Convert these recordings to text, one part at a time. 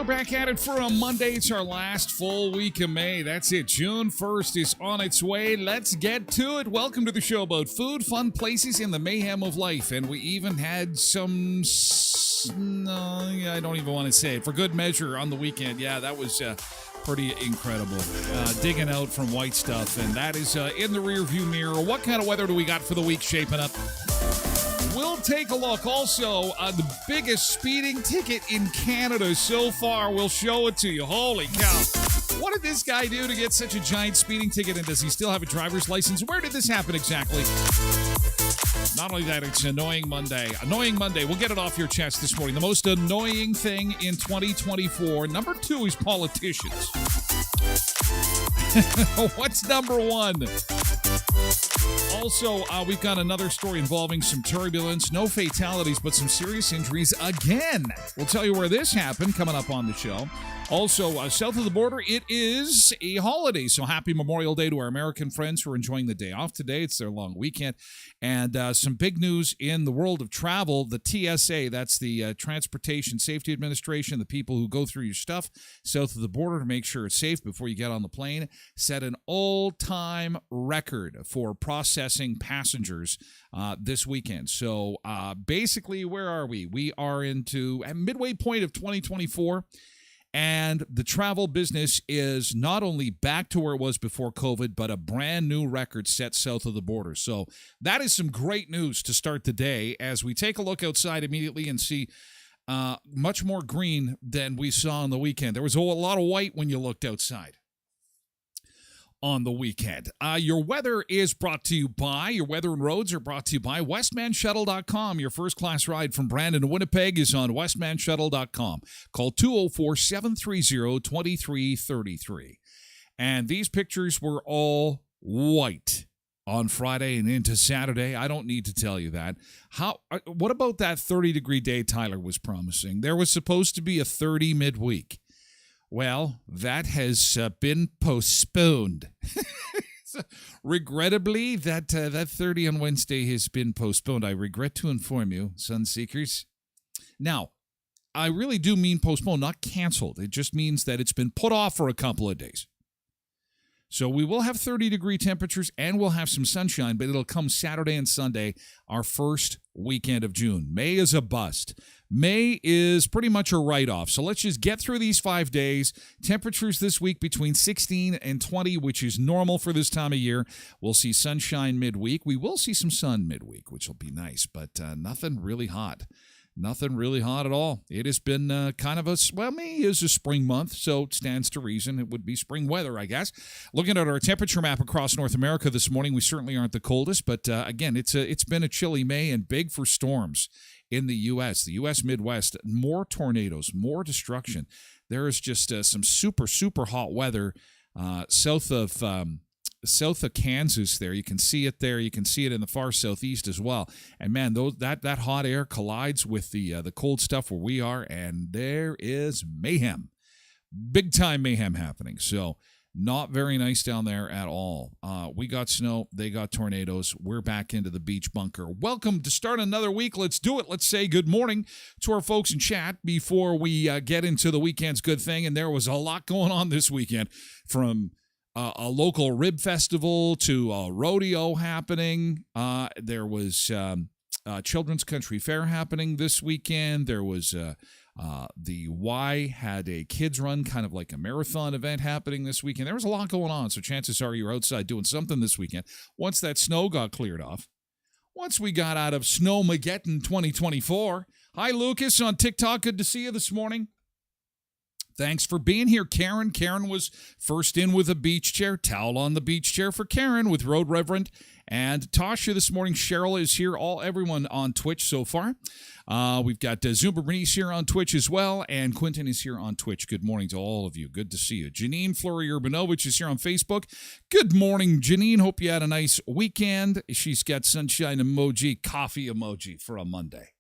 Back at it for a Monday. It's our last full week of May. That's it. June 1st is on its way. Let's get to it. Welcome to the show about food, fun places, and the mayhem of life. And we even had some, I don't even want to say it, for good measure on the weekend. Yeah, that was pretty incredible. Digging out from white stuff. And that is in the rearview mirror. What kind of weather do we got for the week shaping up? We'll take a look. Also, the biggest speeding ticket in Canada so far. We'll show it to you. Holy cow. What did this guy do to get such a giant speeding ticket, and does he still have a driver's license? Where did this happen exactly? Not only that, it's Annoying Monday. Annoying Monday. We'll get it off your chest this morning. The most annoying thing in 2024. Number 2 is politicians. What's number 1? Also, we've got another story involving some turbulence, no fatalities, but some serious injuries again. We'll tell you where this happened coming up on the show. Also, south of the border, it is a holiday, so happy Memorial Day to our American friends who are enjoying the day off today. It's their long weekend. And some big news in the world of travel. The TSA, that's the Transportation Safety Administration, the people who go through your stuff south of the border to make sure it's safe before you get on the plane, set an all-time record for processing passengers this weekend. So basically, where are we? We are into a midway point of 2024. And the travel business is not only back to where it was before COVID, but a brand new record set south of the border. So that is some great news to start the day as we take a look outside immediately and see much more green than we saw on the weekend. There was a lot of white when you looked outside on the weekend. Your weather is brought to you by, your weather and roads are brought to you by westmanshuttle.com. Your first class ride from Brandon to Winnipeg is on westmanshuttle.com. Call 204-730-2333. And these pictures were all white on Friday and into Saturday. I don't need to tell you that. What about that 30-degree day Tyler was promising? There was supposed to be a 30 midweek. Well, that has been postponed. Regrettably, that 30 on Wednesday has been postponed. I regret to inform you, Sunseekers. Now, I really do mean postponed, not canceled. It just means that it's been put off for a couple of days. So we will have 30-degree temperatures and we'll have some sunshine, but it'll come Saturday and Sunday, our first weekend of June. May is a bust. May is pretty much a write-off. So let's just get through these 5 days. Temperatures this week between 16 and 20, which is normal for this time of year. We'll see sunshine midweek. We will see some sun midweek, which will be nice, but nothing really hot. Nothing really hot at all. It has been kind of May is a spring month, so it stands to reason it would be spring weather, I guess. Looking at our temperature map across North America this morning, we certainly aren't the coldest, but again, it's been a chilly May and big for storms in the U.S. The U.S. Midwest, more tornadoes, more destruction. There is just some super, super hot weather south of Kansas there. You can see it there. You can see it in the far southeast as well. And man, that hot air collides with the cold stuff where we are, and there is mayhem. Big time mayhem happening. So not very nice down there at all. We got snow. They got tornadoes. We're back into the beach bunker. Welcome to start another week. Let's do it. Let's say good morning to our folks in chat before we get into the weekend's good thing. And there was a lot going on this weekend, from a local rib festival to a rodeo happening. There was Children's Country Fair happening this weekend. There was the Y had a kids run, kind of like a marathon event happening this weekend. There was a lot going on, so chances are you're outside doing something this weekend. Once that snow got cleared off, once we got out of Snowmageddon 2024. Hi, Lucas on TikTok. Good to see you this morning. Thanks for being here, Karen. Karen was first in with a beach chair. Towel on the beach chair for Karen with Road Reverend and Tasha this morning. Cheryl is here. Everyone on Twitch so far. We've got Zumba Bernice here on Twitch as well, and Quentin is here on Twitch. Good morning to all of you. Good to see you. Janine Fleury Urbanovich is here on Facebook. Good morning, Janine. Hope you had a nice weekend. She's got sunshine emoji, coffee emoji for a Monday.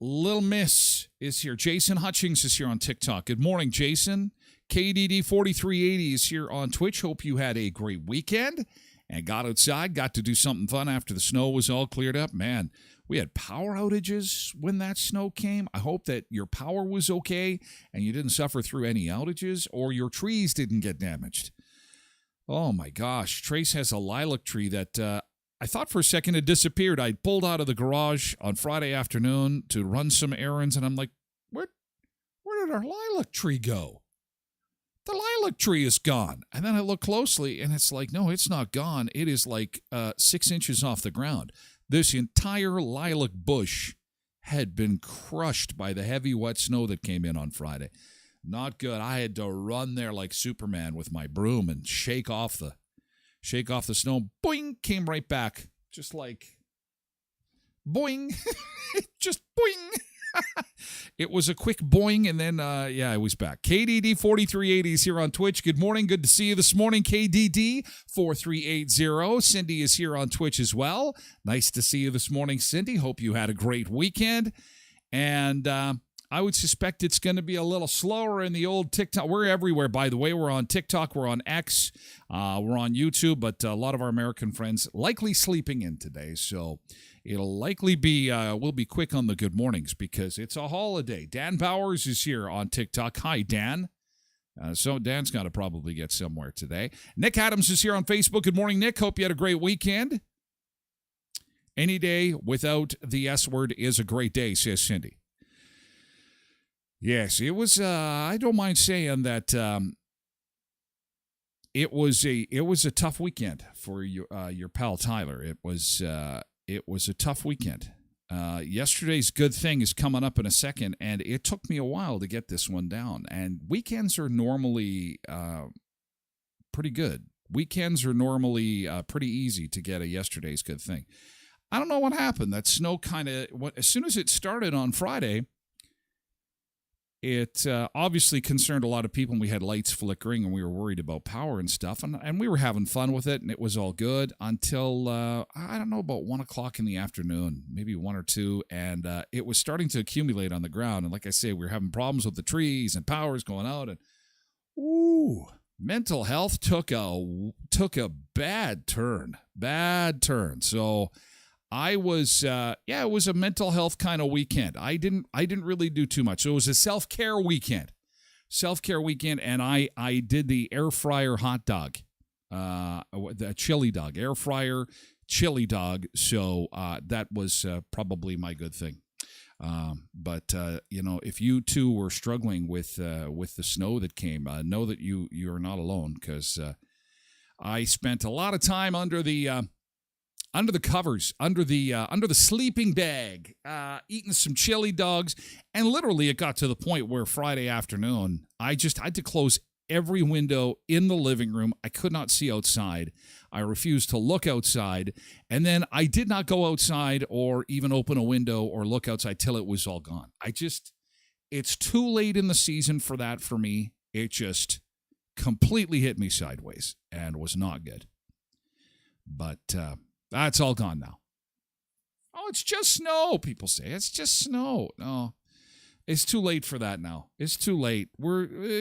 Little Miss is here. Jason Hutchings is here on TikTok. Good morning, Jason. KDD4380 is here on Twitch. Hope you had a great weekend and got outside, got to do something fun after the snow was all cleared up. Man, we had power outages when that snow came. I hope that your power was okay and you didn't suffer through any outages or your trees didn't get damaged. Oh, my gosh. Trace has a lilac tree that I thought for a second it disappeared. I pulled out of the garage on Friday afternoon to run some errands, and I'm like, where did our lilac tree go? The lilac tree is gone. And then I look closely, and it's like, no, it's not gone. It is like 6 inches off the ground. This entire lilac bush had been crushed by the heavy, wet snow that came in on Friday. Not good. I had to run there like Superman with my broom and shake off the snow. Boing, came right back. Just like, boing. Just boing. It was a quick boing, and then, it was back. KDD4380 is here on Twitch. Good morning. Good to see you this morning, KDD4380. Cindy is here on Twitch as well. Nice to see you this morning, Cindy. Hope you had a great weekend. And I would suspect it's going to be a little slower in the old TikTok. We're everywhere, by the way. We're on TikTok. We're on X. We're on YouTube. But a lot of our American friends likely sleeping in today. So it'll likely be, we'll be quick on the good mornings because it's a holiday. Dan Bowers is here on TikTok. Hi, Dan. So Dan's got to probably get somewhere today. Nick Adams is here on Facebook. Good morning, Nick. Hope you had a great weekend. Any day without the S word is a great day, says Cindy. Yes, it was. I don't mind saying that it was a tough weekend for your pal Tyler. It was a tough weekend. Yesterday's good thing is coming up in a second, and it took me a while to get this one down. And weekends are normally pretty good. Weekends are normally pretty easy to get a yesterday's good thing. I don't know what happened. That snow kind of, as soon as it started on Friday, it obviously concerned a lot of people, and we had lights flickering, and we were worried about power and stuff, and we were having fun with it, and it was all good until, I don't know, about 1 o'clock in the afternoon, maybe 1 or 2, and it was starting to accumulate on the ground, and like I say, we were having problems with the trees, and power's going out, and mental health took a bad turn, so I was, it was a mental health kind of weekend. I didn't really do too much. So it was a self-care weekend, and I did the air fryer hot dog, the chili dog, air fryer chili dog. So that was probably my good thing. But if you too were struggling with the snow that came, know that you are not alone, because I spent a lot of time under the covers, under the sleeping bag, eating some chili dogs, and literally it got to the point where Friday afternoon, I had to close every window in the living room. I could not see outside. I refused to look outside, and then I did not go outside or even open a window or look outside till it was all gone. It's too late in the season for that for me. It just completely hit me sideways and was not good. But that's all gone now. Oh, it's just snow, people say. It's just snow. No, it's too late for that now. It's too late.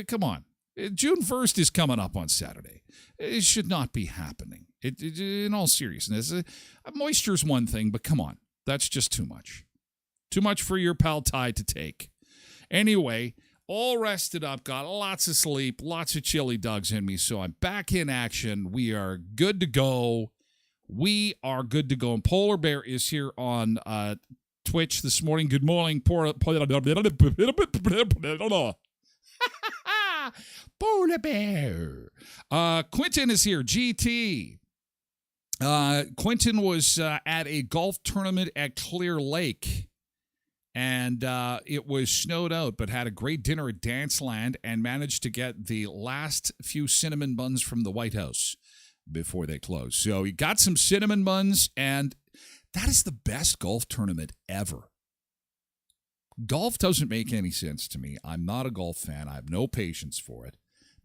Come on. June 1st is coming up on Saturday. It should not be happening. In all seriousness, moisture's one thing, but come on. That's just too much. Too much for your pal Ty to take. Anyway, all rested up, got lots of sleep, lots of chili dogs in me, so I'm back in action. We are good to go. And Polar Bear is here on Twitch this morning. Good morning, Polar Bear. Quentin is here, GT. Quentin was at a golf tournament at Clear Lake And it was snowed out, but had a great dinner at Danceland and managed to get the last few cinnamon buns from the White House before they closed. So he got some cinnamon buns, and that is the best golf tournament ever. Golf doesn't make any sense to me. I'm not a golf fan. I have no patience for it.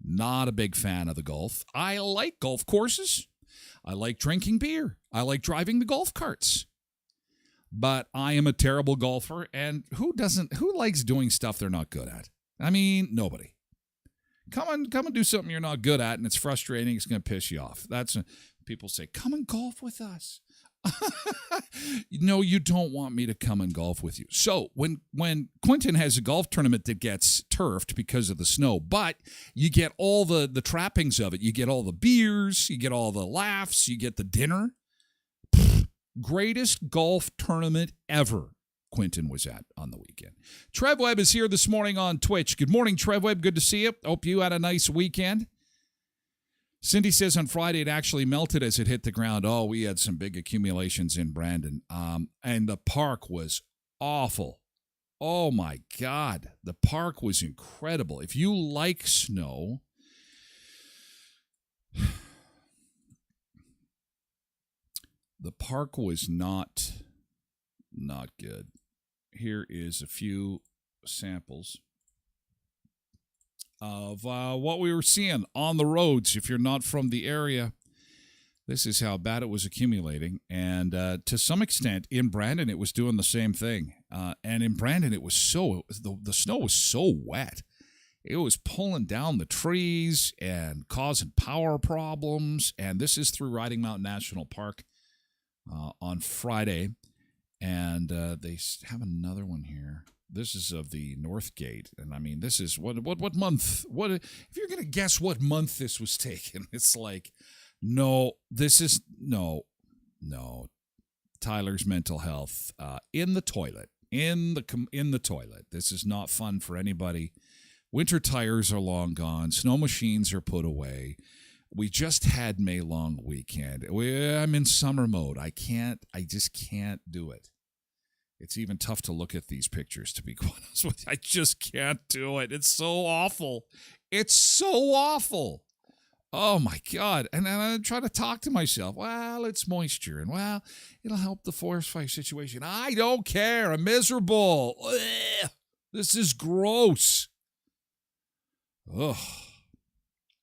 Not a big fan of the golf. I like golf courses. I like drinking beer. I like driving the golf carts. But I am a terrible golfer, and who likes doing stuff they're not good at? I mean, nobody. Come and do something you're not good at, and it's frustrating. It's going to piss you off. That's people say, come and golf with us. No, you don't want me to come and golf with you. So when Quentin has a golf tournament that gets turfed because of the snow, but you get all the trappings of it. You get all the beers, you get all the laughs, you get the dinner. Greatest golf tournament ever Quentin was at on the weekend. Trev Webb is here this morning on Twitch. Good morning, Trev Webb. Good to see you. Hope you had a nice weekend. Cindy says on Friday it actually melted as it hit the ground. Oh, we had some big accumulations in Brandon. And the park was awful. Oh, my God. The park was incredible. If you like snow, the park was not good. Here is a few samples of what we were seeing on the roads. If you're not from the area, this is how bad it was accumulating. And to some extent, in Brandon, it was doing the same thing. And in Brandon, it was the snow was so wet. It was pulling down the trees and causing power problems. And this is through Riding Mountain National Park on Friday. And they have another one here. This is of the North Gate, and I mean, this is what month? What if you're gonna guess what month this was taken? It's like, no. Tyler's mental health in the toilet, in the toilet. This is not fun for anybody. Winter tires are long gone. Snow machines are put away. We just had May long weekend. I'm in summer mode. I just can't do it. It's even tough to look at these pictures, to be quite honest with you. I just can't do it. It's so awful. It's so awful. Oh, my God. And then I try to talk to myself. Well, it's moisture. And, well, it'll help the forest fire situation. I don't care. I'm miserable. Ugh. This is gross. Ugh.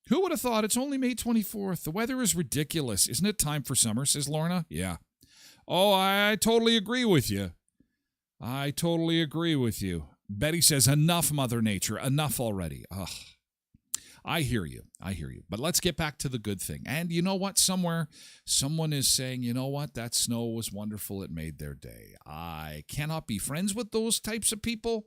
Who would have thought it's only May 24th? The weather is ridiculous. Isn't it time for summer, says Lorna? Yeah. Oh, I totally agree with you. I totally agree with you. Betty says, enough, Mother Nature. Enough already. Ugh. I hear you. But let's get back to the good thing. And you know what? Somewhere, someone is saying, you know what? That snow was wonderful. It made their day. I cannot be friends with those types of people.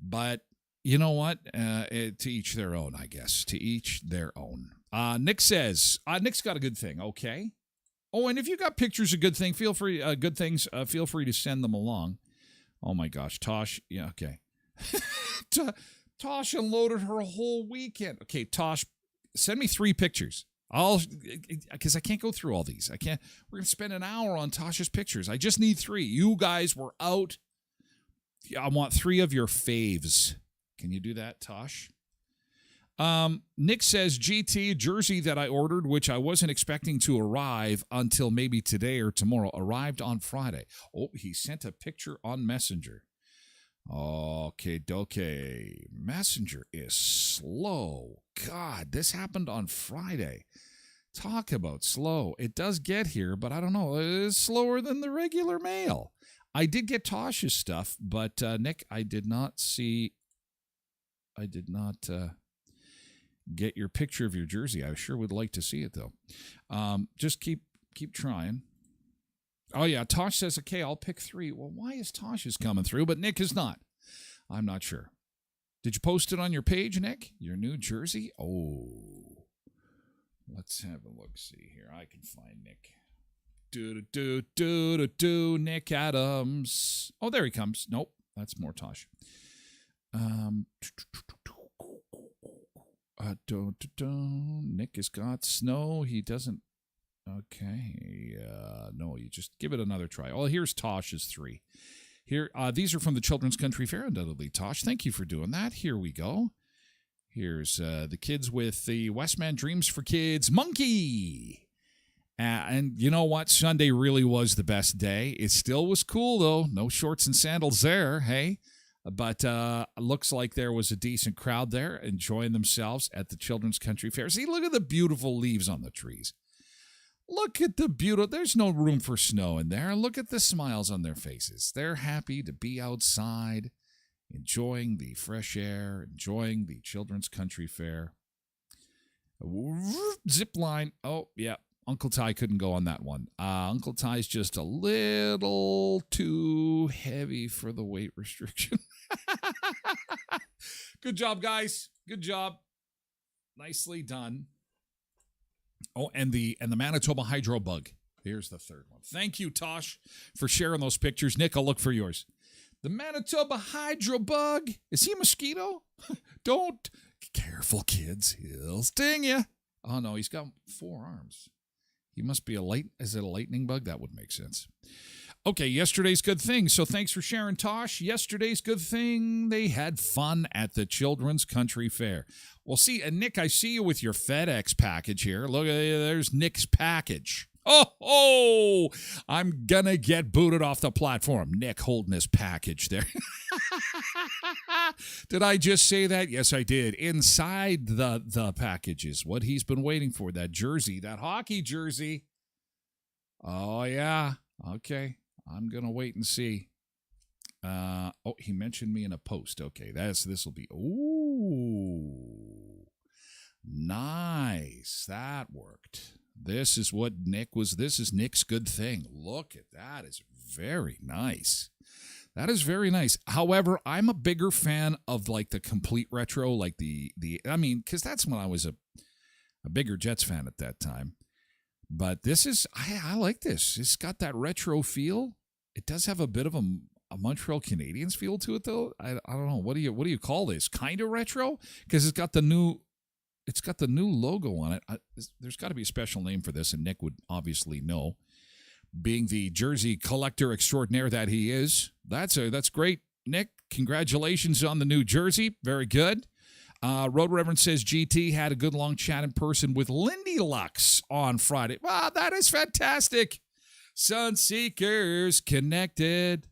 But you know what? To each their own, I guess. To each their own. Nick says, Nick's got a good thing. Okay. Oh, and if you got pictures of good things, feel free to send them along. Oh, my gosh. Tosh. Yeah, okay. Tosh unloaded her whole weekend. Okay, Tosh, send me 3 pictures. Because I can't go through all these. I can't. We're going to spend an hour on Tosh's pictures. I just need 3. You guys were out. I want 3 of your faves. Can you do that, Tosh? Nick says, GT jersey that I ordered, which I wasn't expecting to arrive until maybe today or tomorrow, arrived on Friday. Oh, he sent a picture on Messenger. Okay. Messenger is slow. God, this happened on Friday. Talk about slow. It does get here, but I don't know. It's slower than the regular mail. I did get Tosh's stuff, but Nick, I did not get your picture of your jersey. I sure would like to see it, though. Just keep trying. Oh, yeah, Tosh says, okay, I'll pick 3. Well, why is Tosh's coming through, but Nick is not? I'm not sure. Did you post it on your page, Nick? Your new jersey? Oh. Let's have a look-see here. I can find Nick. Nick Adams. Oh, there he comes. Nope, that's more Tosh. Nick has got snow. He doesn't. Okay. No, you just give it another try. Oh, here's Tosh's 3. Here, these are from the Children's Country Fair, undoubtedly. Tosh, thank you for doing that. Here we go. Here's the kids with the Westman Dreams for Kids Monkey. And you know what? Sunday really was the best day. It still was cool, though. No shorts and sandals there, hey? But looks like there was a decent crowd there enjoying themselves at the Children's Country Fair. See, look at the beautiful leaves on the trees. Look at the beautiful. There's no room for snow in there. Look at the smiles on their faces. They're happy to be outside, enjoying the fresh air, enjoying the Children's Country Fair. Zip line. Oh, yeah. Uncle Ty couldn't go on that one. Uncle Ty's just a little too heavy for the weight restriction. Good job, guys. Good job. Nicely done. Oh, and the Manitoba Hydro Bug. Here's the third one. Thank you, Tosh, for sharing those pictures. Nick, I'll look for yours. The Manitoba Hydro Bug. Is he a mosquito? Don't. Careful, kids. He'll sting you. Oh, no, he's got 4 arms. He must be is it a lightning bug? That would make sense. Okay, yesterday's good thing. So thanks for sharing, Tosh. Yesterday's good thing, they had fun at the Children's Country Fair. Well, see, Nick, I see you with your FedEx package here. Look, there's Nick's package. Oh, I'm going to get booted off the platform. Nick holding his package there. Did I just say that? Yes, I did. Inside the package is what he's been waiting for, that jersey, that hockey jersey. Oh, yeah. Okay. I'm going to wait and see. He mentioned me in a post. Okay, this will be, ooh, nice. That worked. This is Nick's good thing. Look at that. It's very nice. That is very nice. However, I'm a bigger fan of like the complete retro, like because that's when I was a bigger Jets fan at that time. But this is, I like this. It's got that retro feel. It does have a bit of a Montreal Canadiens feel to it, though. I don't know. What do you call this? Kind of retro? Because it's got the new logo on it. There's got to be a special name for this, and Nick would obviously know. Being the jersey collector extraordinaire that he is, that's great, Nick. Congratulations on the new jersey. Very good. Road Reverend says GT had a good long chat in person with Lindy Lux on Friday. Wow, that is fantastic. Sunseekers connected.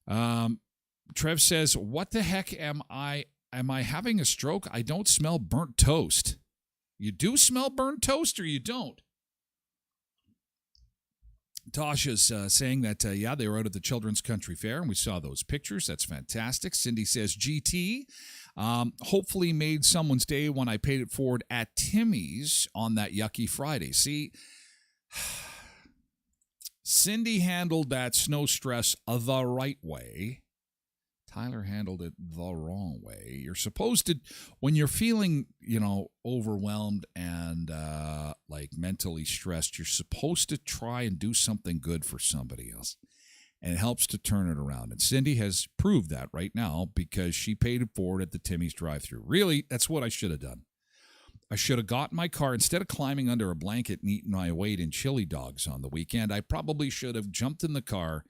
Trev says, what the heck am I having a stroke? I don't smell burnt toast. You do smell burnt toast or you don't? Tasha's saying that, they were out at the Children's Country Fair, and we saw those pictures. That's fantastic. Cindy says, GT, hopefully made someone's day when I paid it forward at Timmy's on that yucky Friday. See, Cindy handled that snow stress the right way. Tyler handled it the wrong way. You're supposed to, when you're feeling, overwhelmed and mentally stressed, you're supposed to try and do something good for somebody else. And it helps to turn it around. And Cindy has proved that right now because she paid it forward at the Timmy's drive-thru. Really, that's what I should have done. I should have got in my car. Instead of climbing under a blanket and eating my weight in chili dogs on the weekend, I probably should have jumped in the car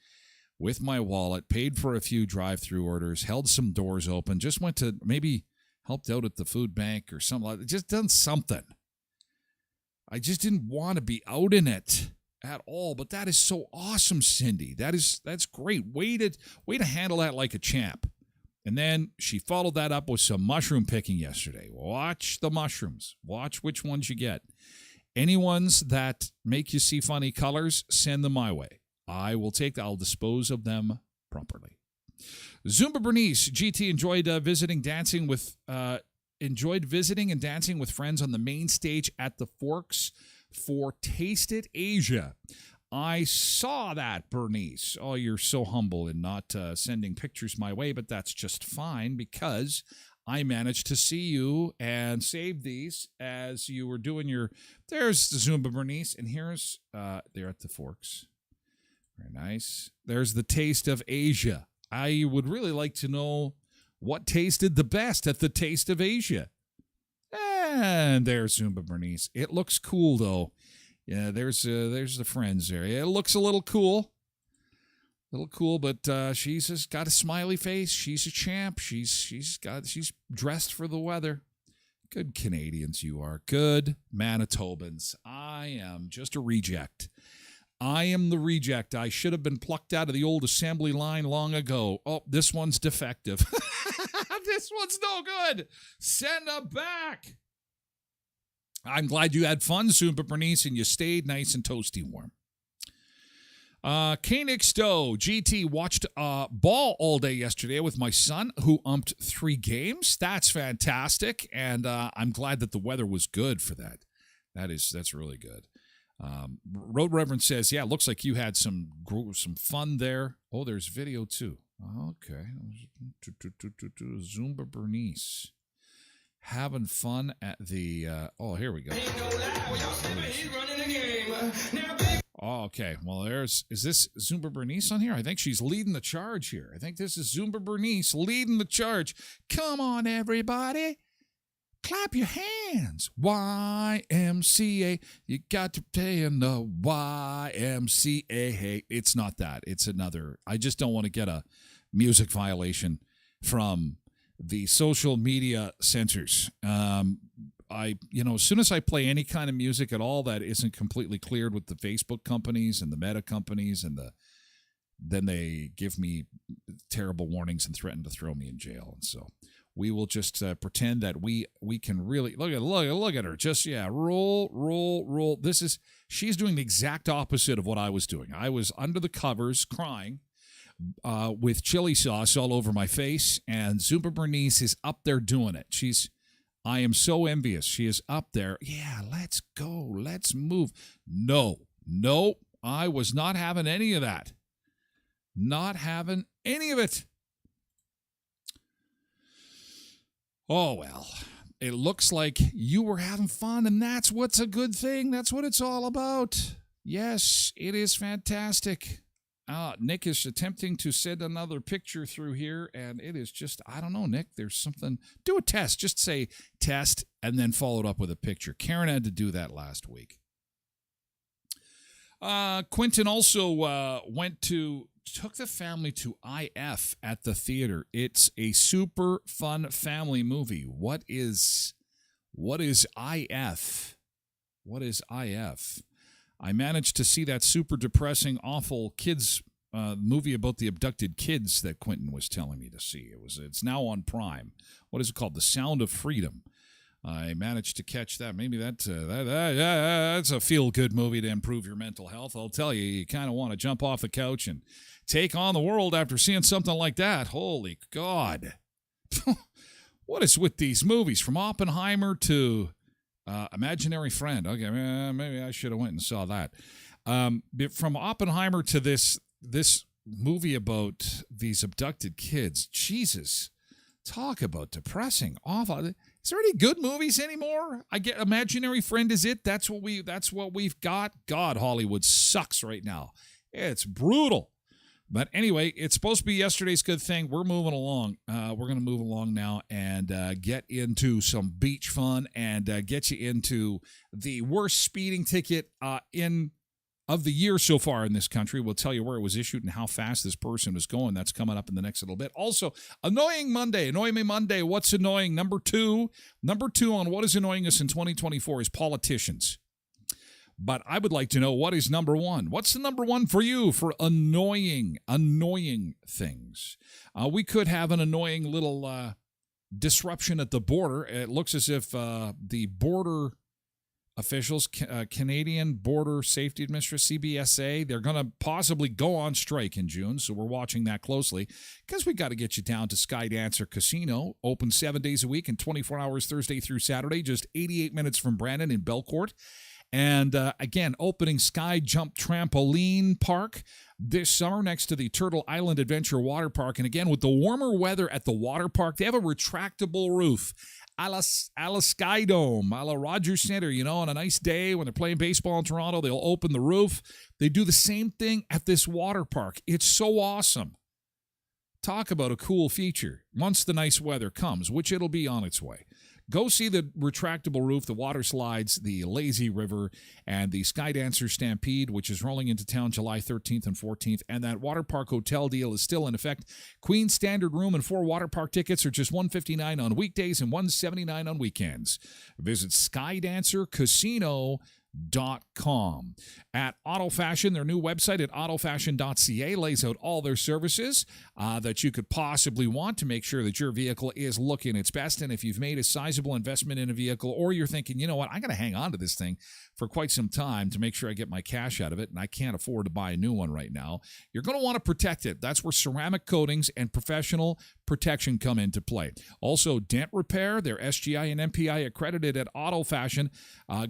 with my wallet, paid for a few drive-thru orders, held some doors open, just went to maybe helped out at the food bank or something like that. Just done something. I just didn't want to be out in it at all. But that is so awesome, Cindy. That's great. Way to handle that like a champ. And then she followed that up with some mushroom picking yesterday. Watch the mushrooms. Watch which ones you get. Any ones that make you see funny colors, send them my way. I'll dispose of them properly. Zumba Bernice, GT enjoyed visiting and dancing with friends on the main stage at the Forks for Taste It Asia. I saw that, Bernice. Oh, you're so humble in not sending pictures my way, but that's just fine because I managed to see you and save these as you were doing there's the Zumba Bernice, and here's, they're at the Forks. Very nice. There's the Taste of Asia. I would really like to know what tasted the best at the Taste of Asia. And there's Zumba Bernice. It looks cool, though. Yeah, there's the friends there. It looks a little cool. little cool, but she's just got a smiley face. She's a champ. She's dressed for the weather. Good Canadians you are. Good Manitobans. I am just a reject. I am the reject. I should have been plucked out of the old assembly line long ago. Oh, this one's defective. This one's no good. Send them back. I'm glad you had fun, Super Bernice, and you stayed nice and toasty warm. Koenig Stowe, GT, watched ball all day yesterday with my son, who umped 3 games. That's fantastic, and I'm glad that the weather was good for that. That's really good. Road Reverend says, yeah, looks like you had some fun there. Oh, there's video too. Okay. Zumba Bernice. Having fun at the, here we go. Oh, okay. Well, is this Zumba Bernice on here? I think she's leading the charge here. I think this is Zumba Bernice leading the charge. Come on, everybody. Clap your hands. YMCA. You got to play in the YMCA. Hey, it's not that. It's another. I just don't want to get a music violation from the social media censors. As soon as I play any kind of music at all that isn't completely cleared with the Facebook companies and the Meta companies then they give me terrible warnings and threaten to throw me in jail. And so we will just pretend that we can really look at her. Just roll. She's doing the exact opposite of what I was doing. I was under the covers crying with chili sauce all over my face, and Zumba Bernice is up there doing it. I am so envious. She is up there. Yeah, let's go. Let's move. No, I was not having any of that. Not having any of it. Oh, well, it looks like you were having fun, and that's what's a good thing. That's what it's all about. Yes, it is fantastic. Nick is attempting to send another picture through here, and it is just, I don't know, Nick, there's something. Do a test. Just say test and then follow it up with a picture. Karen had to do that last week. Quentin also took the family to IF at the theater. It's a super fun family movie. What is IF? What is IF? I managed to see that super depressing, awful kids movie about the abducted kids that Quentin was telling me to see. It's now on Prime. What is it called? The Sound of Freedom. I managed to catch that. Maybe that's a feel-good movie to improve your mental health. I'll tell you, you kind of want to jump off the couch and take on the world after seeing something like that. Holy God. What is with these movies? From Oppenheimer to Imaginary Friend. Okay, maybe I should have went and saw that. From Oppenheimer to this movie about these abducted kids. Jesus. Talk about depressing, awful. Is there any good movies anymore? I get Imaginary Friend is it. That's what we've got. God, Hollywood sucks right now. It's brutal. But anyway, it's supposed to be yesterday's good thing. We're moving along. We're going to move along now and get into some beach fun and get you into the worst speeding ticket of the year so far in this country. We'll tell you where it was issued and how fast this person was going. That's coming up in the next little bit. Also, Annoying Monday. Annoying Me Monday. What's annoying? Number two on what is annoying us in 2024 is politicians. But I would like to know what is number one. What's the number one for you for annoying things? We could have an annoying little disruption at the border. It looks as if the border officials, Canadian Border Safety Administration, CBSA, they're going to possibly go on strike in June, so we're watching that closely because we got to get you down to Skydancer Casino, open 7 days a week and 24 hours Thursday through Saturday, just 88 minutes from Brandon in Belcourt. And again, opening Sky Jump Trampoline Park this summer next to the Turtle Island Adventure Water Park. And again, with the warmer weather at the water park, they have a retractable roof. A la Sky Dome, a la Rogers Center, on a nice day when they're playing baseball in Toronto, they'll open the roof. They do the same thing at this water park. It's so awesome. Talk about a cool feature once the nice weather comes, which it'll be on its way. Go see the retractable roof, the water slides, the lazy river, and the Skydancer Stampede, which is rolling into town July 13th and 14th. And that water park hotel deal is still in effect. Queen standard room and 4 water park tickets are just $159 on weekdays and $179 on weekends. Visit SkydancerCasino.com. At Auto Fashion, their new website at autofashion.ca lays out all their services that you could possibly want to make sure that your vehicle is looking its best. And if you've made a sizable investment in a vehicle, or you're thinking, you know what, I'm going to hang on to this thing for quite some time to make sure I get my cash out of it, and I can't afford to buy a new one right now, you're going to want to protect it. That's where ceramic coatings and professional protection come into play. Also, dent repair, they're SGI and MPI accredited at Auto Fashion.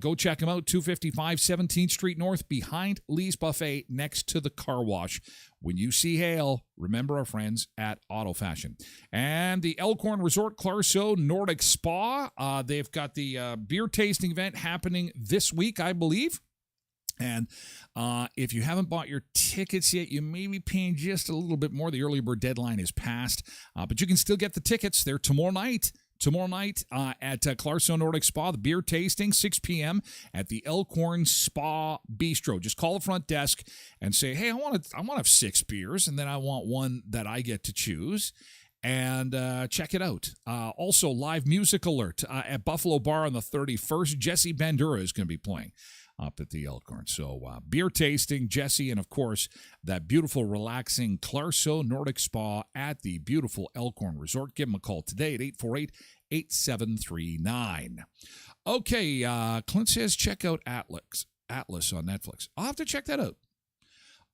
Go check them out, 255 17th Street North, behind Lee's Buffet, next to the car wash. When you see hail, remember our friends at Auto Fashion. And the Elkhorn Resort Clarso Nordic Spa, they've got the beer tasting event happening this week, I believe. And if you haven't bought your tickets yet, you may be paying just a little bit more. The early bird deadline is passed, but you can still get the tickets. They're tomorrow night. At Clarso Nordic Spa, the beer tasting, 6 p.m. at the Elkhorn Spa Bistro. Just call the front desk and say, hey, I want to have 6 beers, and then I want one that I get to choose. And check it out. Also, live music alert at Buffalo Bar on the 31st. Jesse Bandura is going to be playing up at the Elkhorn. So beer tasting, Jesse, and of course, that beautiful, relaxing Clarso Nordic Spa at the beautiful Elkhorn Resort. Give them a call today at 848-8739. Okay, Clint says check out Atlas on Netflix. I'll have to check that out.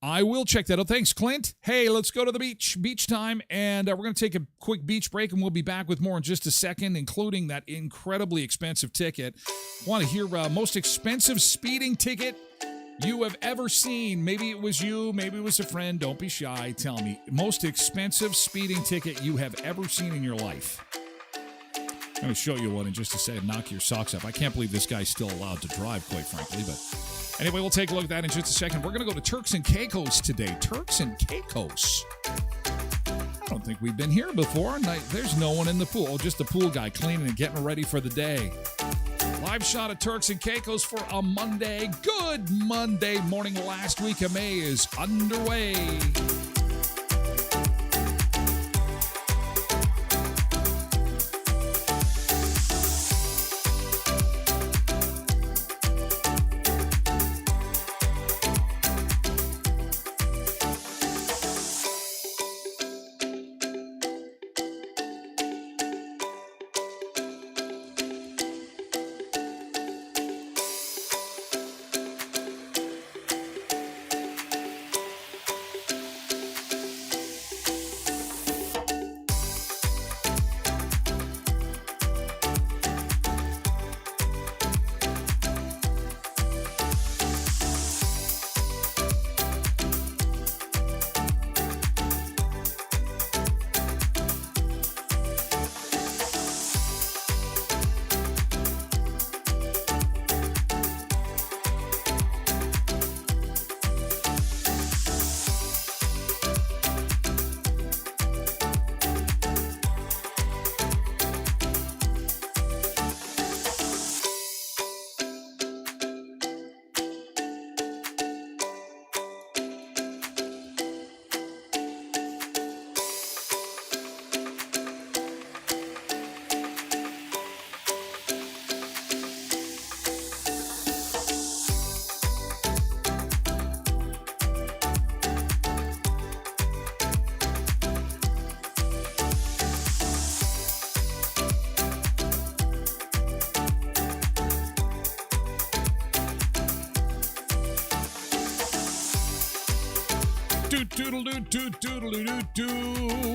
I will check that out. Thanks, Clint. Hey, let's go to the beach time, and we're going to take a quick beach break, and we'll be back with more in just a second, including that incredibly expensive ticket. Want to hear most expensive speeding ticket you have ever seen? Maybe it was you, maybe it was a friend. Don't be shy. Tell me, most expensive speeding ticket you have ever seen in your life. I'm going to show you one in just a second. Knock your socks up. I can't believe this guy's still allowed to drive, quite frankly, but anyway, we'll take a look at that in just a second. We're going to go to Turks and Caicos today. Turks and Caicos. I don't think we've been here before. There's no one in the pool. Just the pool guy cleaning and getting ready for the day. Live shot of Turks and Caicos for a Monday. Good Monday morning. Last week of May is underway.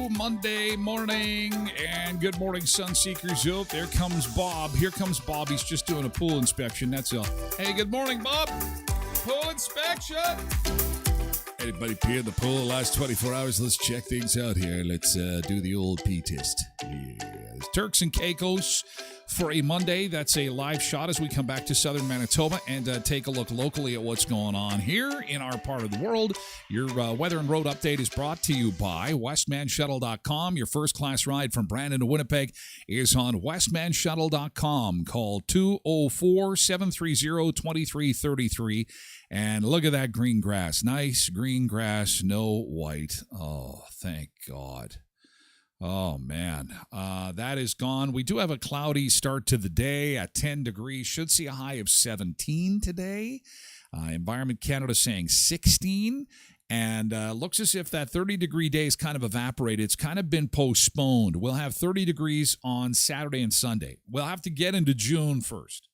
Monday morning, and good morning, Sunseekers. Oh, there comes Bob. Here comes Bob. He's just doing a pool inspection. That's all. Hey, good morning, Bob. Pool inspection. Anybody pee in the pool the last 24 hours? Let's check things out here. Let's do the old pee test. Yes. Turks and Caicos. for a Monday. That's a live shot as we come back to southern Manitoba and take a look locally at what's going on here in our part of the world. Your weather and road update is brought to you by voicemanusa.com. Your first class ride from Brandon to Winnipeg is on voicemanusa.com. Call 204-730-2333. And look at that green grass. Nice green grass, no white. Oh, thank God. Oh, man. That is gone. We do have a cloudy start to the day at 10 degrees. Should see a high of 17 today. Environment Canada saying 16. And looks as if that 30-degree day is kind of evaporated. It's kind of been postponed. We'll have 30 degrees on Saturday and Sunday. We'll have to get into June first.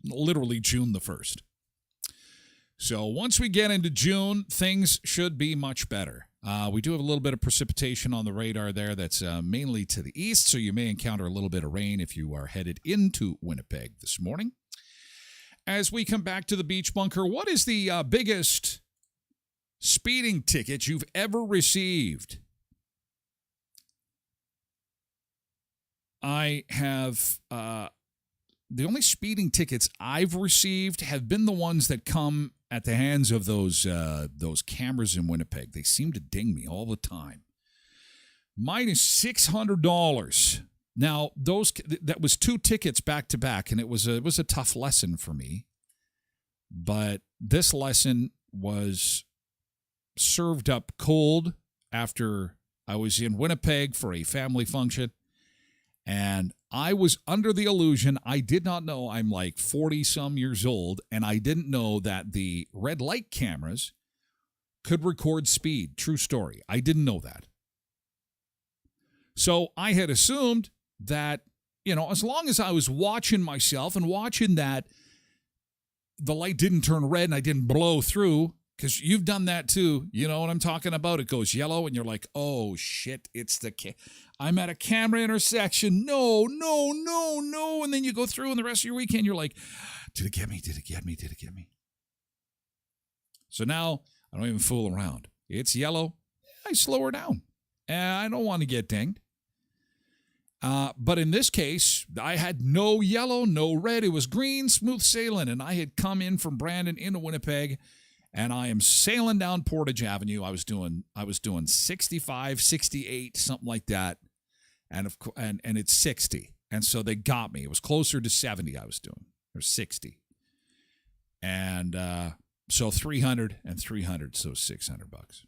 Literally June the 1st. So once we get into June, things should be much better. We do have a little bit of precipitation on the radar there that's mainly to the east, so you may encounter a little bit of rain if you are headed into Winnipeg this morning. As we come back to the beach bunker, what is the biggest speeding ticket you've ever received? I have... the only speeding tickets I've received have been the ones that come at the hands of those cameras in Winnipeg. They seem to ding me all the time. Mine is $600. Now, that was 2 tickets back to back, and it was a tough lesson for me. But this lesson was served up cold after I was in Winnipeg for a family function. And I was under the illusion, I did not know I'm like 40-some years old, and I didn't know that the red light cameras could record speed. True story. I didn't know that. So I had assumed that, as long as I was watching myself and watching that the light didn't turn red and I didn't blow through, because you've done that too. You know what I'm talking about? It goes yellow and you're like, oh, shit, I'm at a camera intersection. No. And then you go through and the rest of your weekend, you're like, did it get me? Did it get me? Did it get me? So now I don't even fool around. It's yellow. I slow her down. I don't want to get dinged. But in this case, I had no yellow, no red. It was green, smooth sailing. And I had come in from Brandon into Winnipeg. And I am sailing down Portage Avenue. I was doing 65, 68, something like that. And it's 60. And so they got me. It was closer to 70 I was doing, or 60. And so 300 and 300, so $600.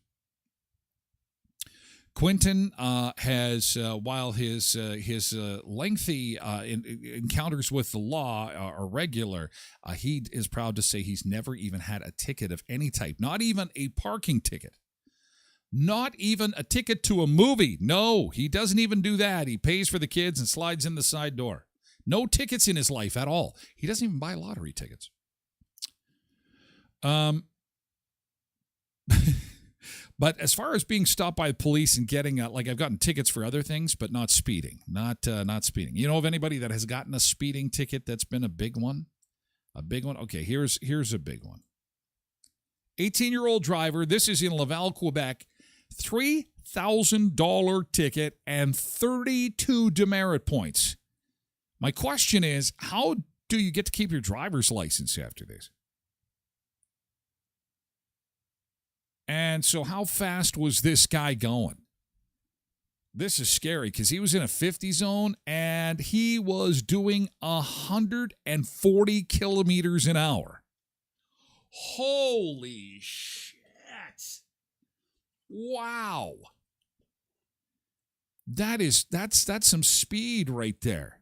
Quentin has, while his lengthy encounters with the law are regular, he is proud to say he's never even had a ticket of any type, not even a parking ticket, not even a ticket to a movie. No, he doesn't even do that. He pays for the kids and slides in the side door. No tickets in his life at all. He doesn't even buy lottery tickets. But as far as being stopped by the police and getting, I've gotten tickets for other things, but not speeding, not speeding. You know of anybody that has gotten a speeding ticket that's been a big one? A big one? Okay, here's a big one. 18-year-old driver, this is in Laval, Quebec, $3,000 ticket and 32 demerit points. My question is, how do you get to keep your driver's license after this? And so how fast was this guy going? This is scary because he was in a 50 zone and he was doing 140 kilometers an hour. Holy shit. Wow. That's some speed right there.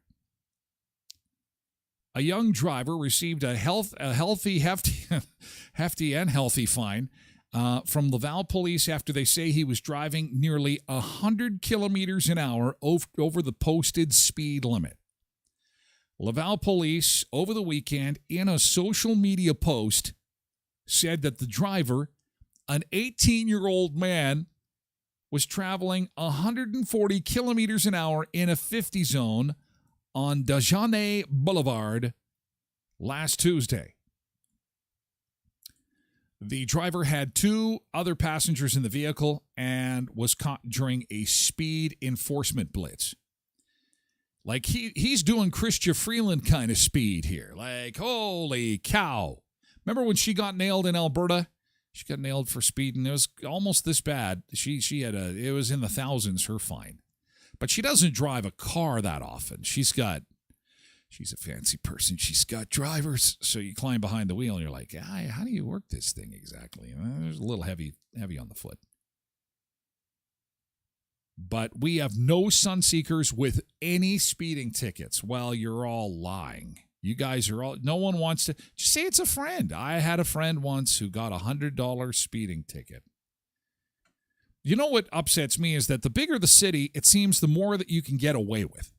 A young driver received a hefty and healthy fine from Laval police after they say he was driving nearly 100 kilometers an hour over the posted speed limit. Laval police over the weekend in a social media post said that the driver, an 18-year-old man, was traveling 140 kilometers an hour in a 50 zone on Dagenet Boulevard last Tuesday. The driver had 2 other passengers in the vehicle and was caught during a speed enforcement blitz. Like he's doing Christian Freeland kind of speed here. Like, holy cow. Remember when she got nailed in Alberta? She got nailed for speeding. It was almost this bad. She had it was in the thousands, her fine. But she doesn't drive a car that often. She's a fancy person. She's got drivers. So you climb behind the wheel and you're like, how do you work this thing exactly? There's a little heavy on the foot. But we have no Sunseekers with any speeding tickets. Well, you're all lying. You guys are all, no one wants to, just say it's a friend. I had a friend once who got $100 speeding ticket. You know what upsets me is that the bigger the city, it seems the more that you can get away with.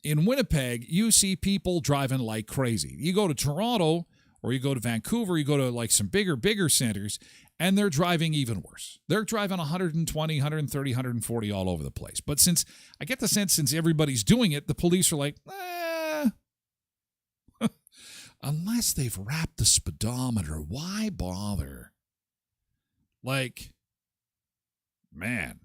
In Winnipeg, you see people driving like crazy. You go to Toronto or you go to Vancouver, you go to like some bigger centers, and they're driving even worse. They're driving 120, 130, 140 all over the place. But I get the sense since everybody's doing it, the police are like, unless they've wrapped the speedometer, why bother? Like, man.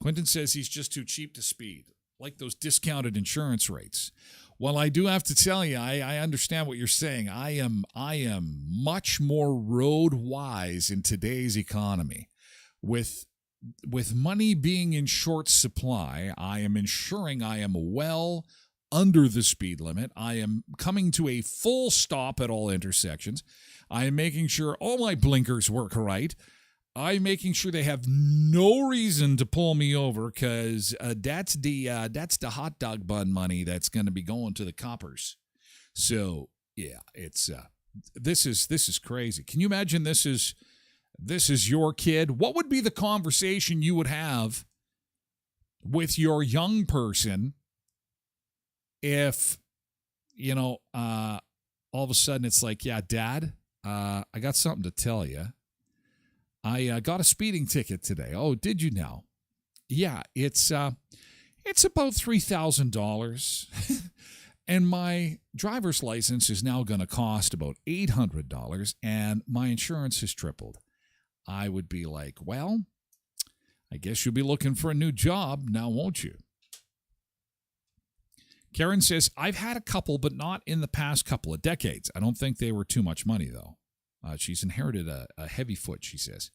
Quentin says he's just too cheap to speed, like those discounted insurance rates. Well, I do have to tell you, I understand what you're saying. I am much more road wise in today's economy. With money being in short supply, I am ensuring I am well under the speed limit. I am coming to a full stop at all intersections. I am making sure all my blinkers work right. I'm making sure they have no reason to pull me over because that's the hot dog bun money that's going to be going to the coppers. So yeah, it's this is crazy. Can you imagine this is your kid? What would be the conversation you would have with your young person if all of a sudden it's like, yeah, Dad, I got something to tell you. I got a speeding ticket today. Oh, did you now? Yeah, it's about $3,000, and my driver's license is now going to cost about $800, and my insurance has tripled. I would be like, well, I guess you'll be looking for a new job now, won't you? Karen says, I've had a couple, but not in the past couple of decades. I don't think they were too much money, though. She's inherited a heavy foot, she says.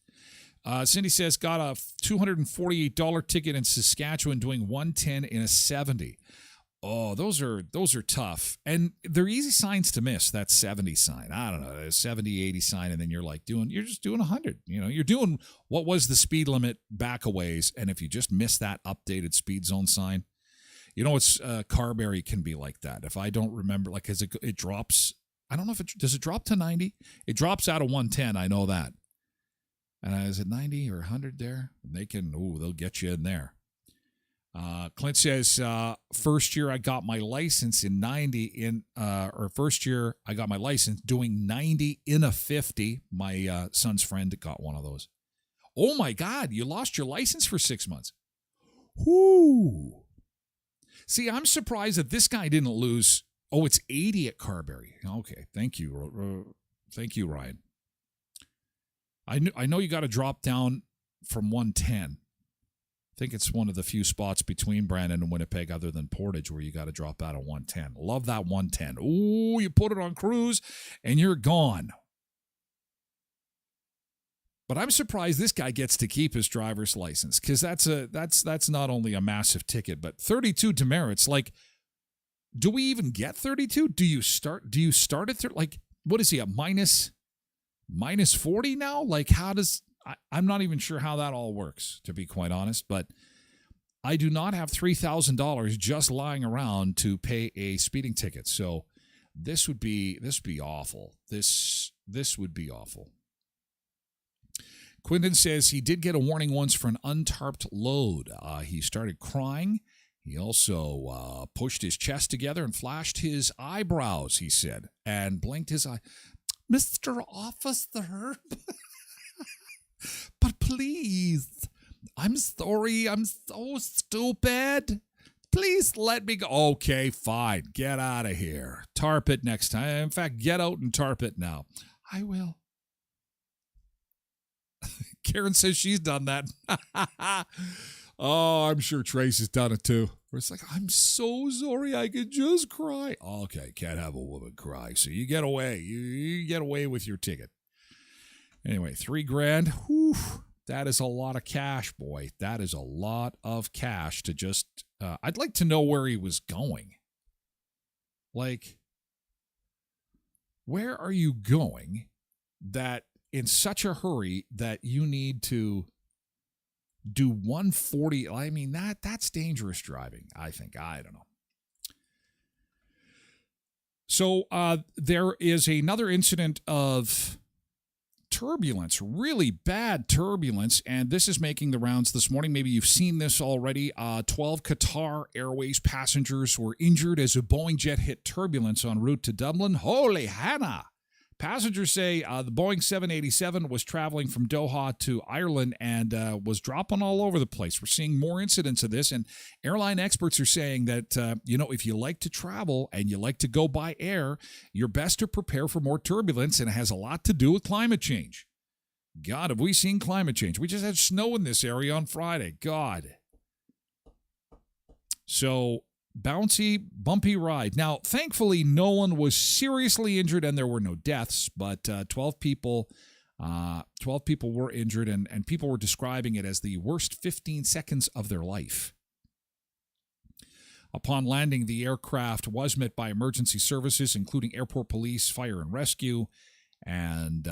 Cindy says, got a $248 ticket in Saskatchewan doing 110 in a 70. Oh, those are tough. And they're easy signs to miss, that 70 sign. I don't know, a 70, 80 sign, and then you're just doing 100. You're doing what was the speed limit back a ways, and if you just miss that updated speed zone sign, it's Carberry can be like that. If I don't remember, like, as it drops, I don't know if does it drop to 90? It drops out of 110, I know that. And is it 90 or 100 there? They'll get you in there. Clint says, first year I got my license in 90 first year I got my license doing 90 in a 50. My son's friend got one of those. Oh my God, you lost your license for 6 months. Whoo. See, I'm surprised that this guy didn't lose. Oh, it's 80 at Carberry. Okay, thank you. Thank you, Ryan. I know you got to drop down from 110. I think it's one of the few spots between Brandon and Winnipeg other than Portage where you got to drop out of 110. Love that 110. Ooh, you put it on cruise and you're gone. But I'm surprised this guy gets to keep his driver's license because that's not only a massive ticket, but 32 demerits. Like, do we even get 32? Do you start at like, what is he at minus 40 now? Like, I'm not even sure how that all works, to be quite honest, but I do not have $3,000 just lying around to pay a speeding ticket. So this would be awful. This would be awful. Quinton says he did get a warning once for an untarped load. He started crying. He also pushed his chest together and flashed his eyebrows, he said, and blinked his eye. Mr. Officer, but please, I'm sorry, I'm so stupid. Please let me go. Okay, fine, get out of here. Tarp it next time. In fact, get out and tarp it now. I will. Karen says she's done that. Oh, I'm sure Trace has done it too. Where it's like, I'm so sorry, I could just cry. Okay, can't have a woman cry. So you get away. You get away with your ticket. Anyway, $3,000. Whew, that is a lot of cash, boy. That is a lot of cash to just. I'd like to know where he was going. Like, where are you going that in such a hurry that you need to do 140? I mean, that's dangerous driving, I think. I don't know. So there is another incident of turbulence, really bad turbulence, and this is making the rounds this morning. Maybe you've seen this already. 12 Qatar Airways passengers were injured as a Boeing jet hit turbulence en route to Dublin. Holy Hannah! Passengers say the Boeing 787 was traveling from Doha to Ireland and was dropping all over the place. We're seeing more incidents of this, and airline experts are saying that, if you like to travel and you like to go by air, you're best to prepare for more turbulence, and it has a lot to do with climate change. God, have we seen climate change? We just had snow in this area on Friday. God. So, bouncy, bumpy ride. Now, thankfully, no one was seriously injured and there were no deaths, but 12 people were injured, and people were describing it as the worst 15 seconds of their life. Upon landing, the aircraft was met by emergency services, including airport police, fire and rescue, and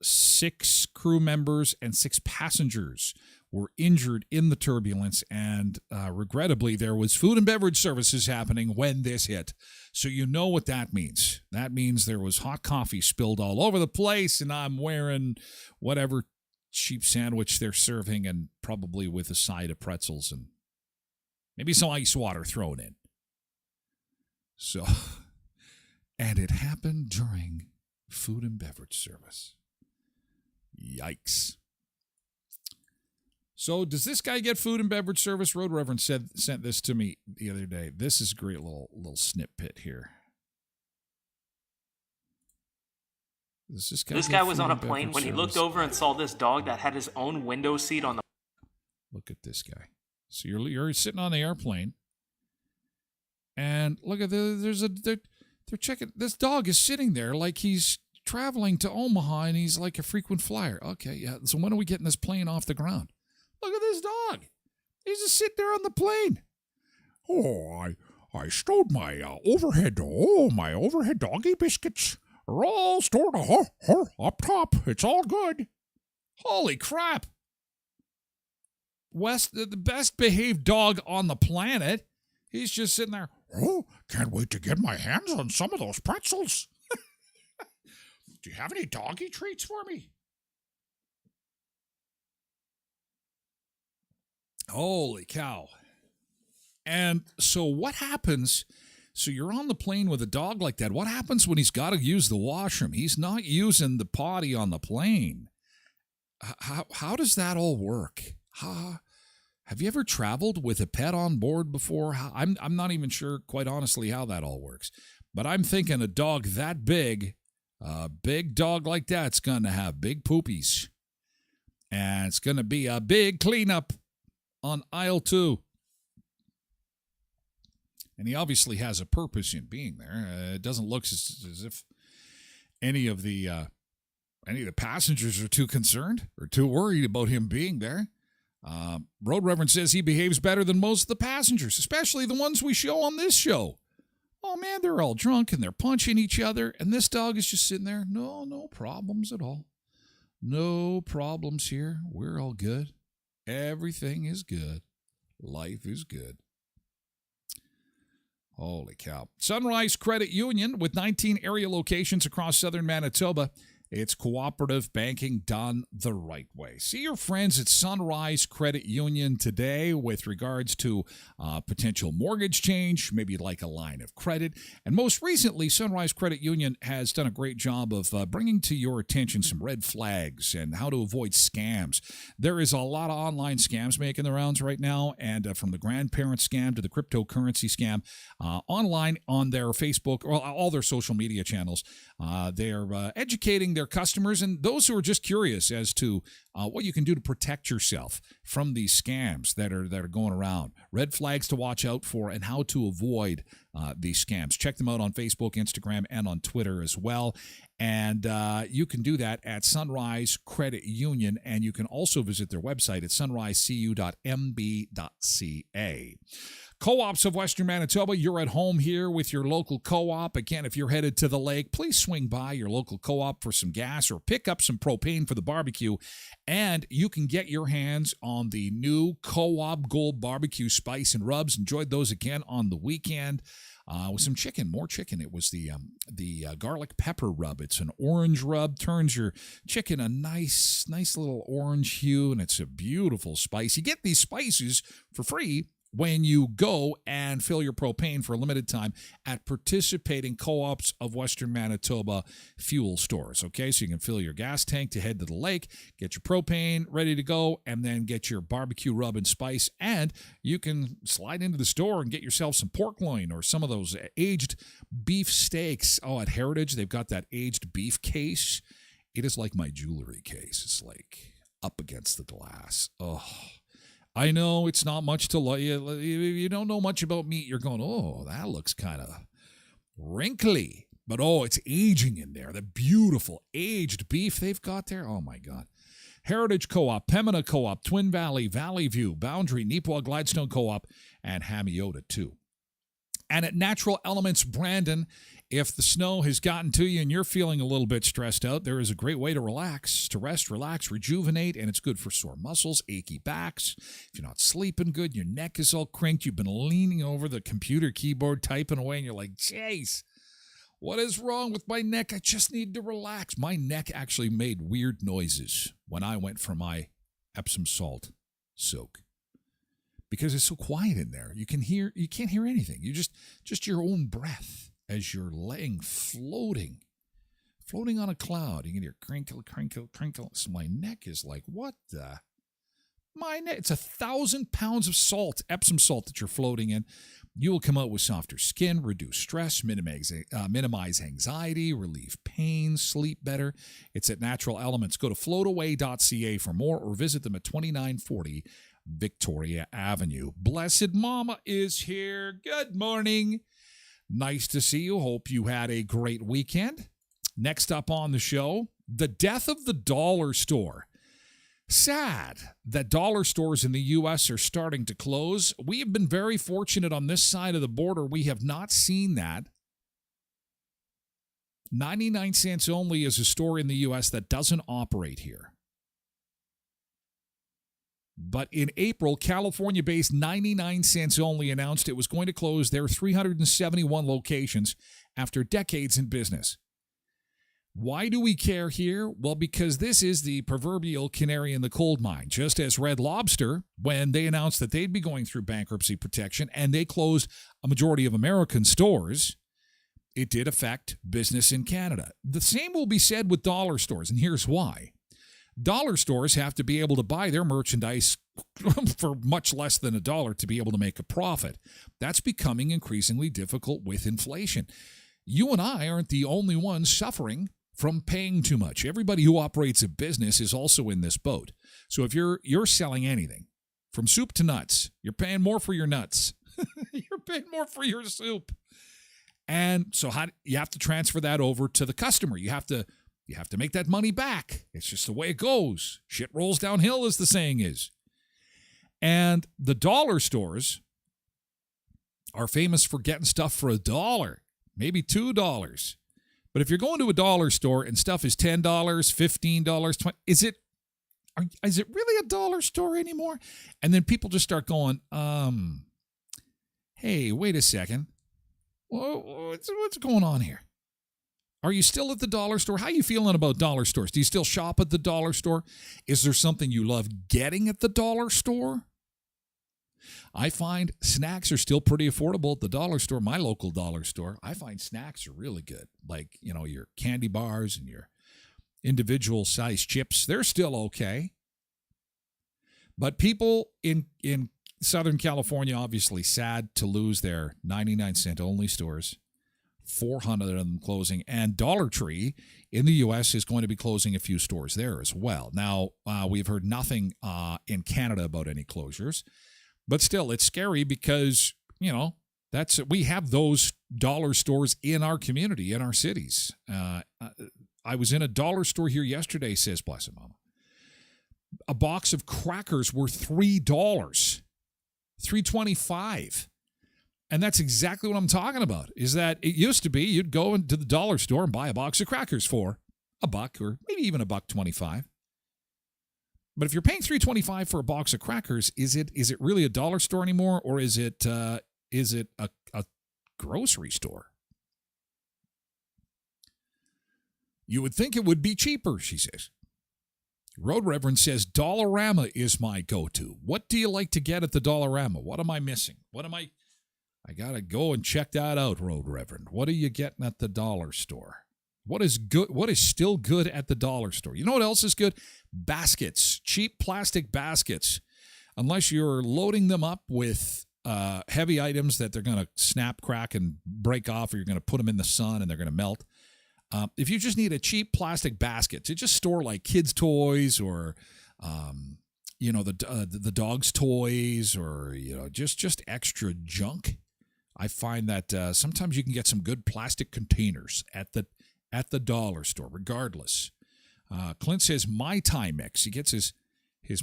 6 crew members and 6 passengers were injured in the turbulence, and regrettably, there was food and beverage services happening when this hit. So you know what that means. That means there was hot coffee spilled all over the place, and I'm wearing whatever cheap sandwich they're serving, and probably with a side of pretzels and maybe some ice water thrown in. So, and it happened during food and beverage service. Yikes. So does this guy get food and beverage service? Road Reverend sent this to me the other day. This is a great little snippet here. Does this guy was on a plane when he looked over and saw this dog that had his own window seat on the... Look at this guy. So you're sitting on the airplane, and look at they're checking. This dog is sitting there like he's traveling to Omaha and he's like a frequent flyer. Okay, yeah. So when are we getting this plane off the ground? Look at this dog. He's just sitting there on the plane. Oh, I stowed my overhead doggy biscuits are all stored up top. It's all good. Holy crap. West, the best behaved dog on the planet. He's just sitting there. Oh, can't wait to get my hands on some of those pretzels. Do you have any doggy treats for me? Holy cow. And so what happens? So you're on the plane with a dog like that. What happens when he's got to use the washroom? He's not using the potty on the plane. How does that all work? Have you ever traveled with a pet on board before? I'm not even sure, quite honestly, how that all works. But I'm thinking a dog that big, a big dog like that's going to have big poopies. And it's going to be a big cleanup on aisle 2. And he obviously has a purpose in being there. It doesn't look as if any of the passengers are too concerned or too worried about him being there. Road Reverend says he behaves better than most of the passengers, especially the ones we show on this show. Oh, man, they're all drunk and they're punching each other, and this dog is just sitting there. No problems at all. No problems here. We're all good. Everything is good. Life is good. Holy cow. Sunrise Credit Union, with 19 area locations across southern Manitoba. It's cooperative banking done the right way. See your friends at Sunrise Credit Union today with regards to potential mortgage change, maybe like a line of credit. And most recently, Sunrise Credit Union has done a great job of bringing to your attention some red flags and how to avoid scams. There is a lot of online scams making the rounds right now, and from the grandparent scam to the cryptocurrency scam, online on their Facebook or all their social media channels, they're educating their customers and those who are just curious as to what you can do to protect yourself from these scams that are going around. Red flags to watch out for and how to avoid these scams. Check them out on Facebook, Instagram, and on Twitter as well. And you can do that at Sunrise Credit Union, and you can also visit their website at sunrisecu.mb.ca. Co-ops of Western Manitoba, you're at home here with your local co-op. Again, if you're headed to the lake, please swing by your local co-op for some gas or pick up some propane for the barbecue. And you can get your hands on the new Co-op Gold Barbecue Spice and Rubs. Enjoyed those again on the weekend. With some chicken, more chicken. It was the garlic pepper rub. It's an orange rub, turns your chicken a nice little orange hue, and it's a beautiful spice. You get these spices for free when you go and fill your propane for a limited time at participating co-ops of Western Manitoba fuel stores. Okay, so you can fill your gas tank to head to the lake, get your propane ready to go, and then get your barbecue rub and spice. And you can slide into the store and get yourself some pork loin or some of those aged beef steaks. Oh, at Heritage, they've got that aged beef case. It is like my jewelry case. It's like up against the glass. Oh, I know it's not much to look. You don't know much about meat. You're going, oh, that looks kind of wrinkly. But, oh, it's aging in there. The beautiful aged beef they've got there. Oh, my God. Heritage Co-op, Pembina Co-op, Twin Valley, Valley View, Boundary, Neepawa Gladstone Co-op, and Hamiota, too. And at Natural Elements Brandon, if the snow has gotten to you and you're feeling a little bit stressed out, there is a great way to relax, to rest, relax, rejuvenate, and it's good for sore muscles, achy backs. If you're not sleeping good, your neck is all crinked, you've been leaning over the computer keyboard typing away, and you're like, jeez, what is wrong with my neck? I just need to relax. My neck actually made weird noises when I went for my Epsom salt soak. Because it's so quiet in there. You can't hear anything. You just your own breath as you're laying floating on a cloud. You can hear crinkle, crinkle, crinkle. So my neck is like, what the? My neck. It's 1,000 pounds of salt, Epsom salt that you're floating in. You will come out with softer skin, reduce stress, minimize anxiety, relieve pain, sleep better. It's at Natural Elements. Go to floataway.ca for more or visit them at 2940 Victoria Avenue. Blessed Mama is here. Good morning. Nice to see you. Hope you had a great weekend. Next up on the show, the death of the dollar store. Sad that dollar stores in the U.S. are starting to close. We have been very fortunate on this side of the border. We have not seen that. 99 Cents Only is a store in the U.S. that doesn't operate here. But in April, California-based 99 Cents Only announced it was going to close their 371 locations after decades in business. Why do we care here? Well, because this is the proverbial canary in the coal mine. Just as Red Lobster, when they announced that they'd be going through bankruptcy protection and they closed a majority of American stores, it did affect business in Canada. The same will be said with dollar stores, and here's why. Dollar stores have to be able to buy their merchandise for much less than $1 to be able to make a profit. That's becoming increasingly difficult with inflation. You and I aren't the only ones suffering from paying too much. Everybody who operates a business is also in this boat. So if you're selling anything, from soup to nuts, you're paying more for your nuts. You're paying more for your soup. And so you have to transfer that over to the customer. You have to make that money back. It's just the way it goes. Shit rolls downhill, as the saying is. And the dollar stores are famous for getting stuff for $1, maybe $2. But if you're going to a dollar store and stuff is $10, $15, $20, is it really a dollar store anymore? And then people just start going, hey, wait a second. What's going on here? Are you still at the dollar store? How are you feeling about dollar stores? Do you still shop at the dollar store? Is there something you love getting at the dollar store? I find snacks are still pretty affordable at the dollar store, my local dollar store. I find snacks are really good. Like, your candy bars and your individual size chips, they're still okay. But people in Southern California, obviously sad to lose their 99 cent only stores. 400 of them closing. And Dollar Tree in the U.S. is going to be closing a few stores there as well. Now, we've heard nothing in Canada about any closures. But still, it's scary because, we have those dollar stores in our community, in our cities. I was in a dollar store here yesterday, says Blessed Mama. A box of crackers were $3, $3.25. And that's exactly what I'm talking about, is that it used to be you'd go into the dollar store and buy a box of crackers for $1 or maybe even $1.25. But if you're paying $3.25 for a box of crackers, is it really a dollar store anymore, or is it a grocery store? You would think it would be cheaper, she says. Road Reverend says, Dollarama is my go-to. What do you like to get at the Dollarama? What am I missing? I got to go and check that out, Road Reverend. What are you getting at the dollar store? What is good? What is still good at the dollar store? You know what else is good? Baskets, cheap plastic baskets. Unless you're loading them up with heavy items that they're going to snap, crack, and break off, or you're going to put them in the sun and they're going to melt. If you just need a cheap plastic basket to just store like kids' toys or, the dog's toys or, just extra junk, I find that sometimes you can get some good plastic containers at the dollar store, regardless. Clint says Mai Tai mix. He gets his